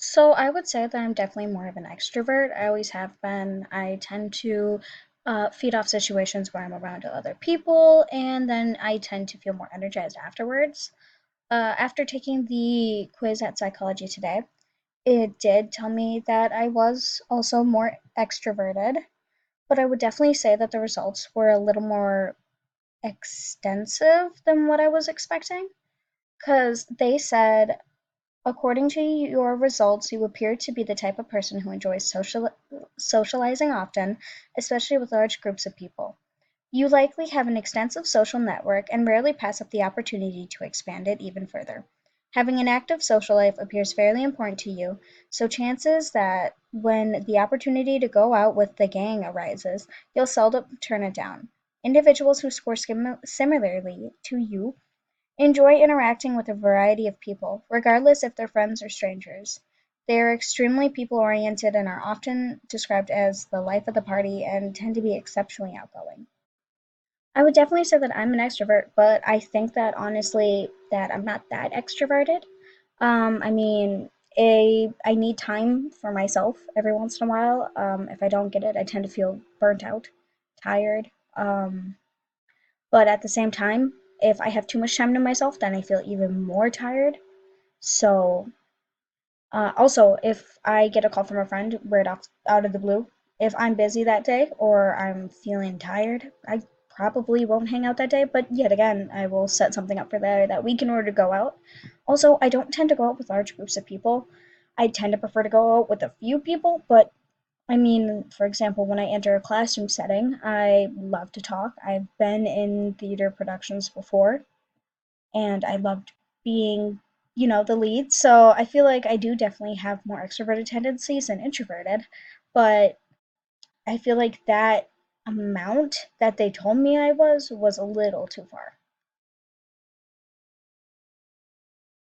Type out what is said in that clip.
So I would say that I'm definitely more of an extrovert. I always have been. I tend to feed off situations where I'm around other people, and then I tend to feel more energized afterwards. After taking the quiz at Psychology Today, it did tell me that I was also more extroverted, but I would definitely say that the results were a little more extensive than what I was expecting. Because they said, according to your results, you appear to be the type of person who enjoys socializing often, especially with large groups of people. You likely have an extensive social network and rarely pass up the opportunity to expand it even further. Having an active social life appears fairly important to you, so chances that when the opportunity to go out with the gang arises, you'll seldom turn it down. Individuals who score similarly to you enjoy interacting with a variety of people, regardless if they're friends or strangers. They are extremely people oriented and are often described as the life of the party and tend to be exceptionally outgoing. I would definitely say that I'm an extrovert, but I think that honestly that I'm not that extroverted. I mean, I need time for myself every once in a while. If I don't get it, I tend to feel burnt out, tired. But at the same time, if I have too much time to myself, then I feel even more tired. So, also, if I get a call from a friend right off out of the blue, if I'm busy that day or I'm feeling tired, I probably won't hang out that day. But yet again, I will set something up for that week in order to go out. Also, I don't tend to go out with large groups of people. I tend to prefer to go out with a few people, but I mean, for example, when I enter a classroom setting, I love to talk. I've been in theater productions before, and I loved being, the lead. So I feel like I do definitely have more extroverted tendencies than introverted, but I feel like that amount that they told me I was a little too far.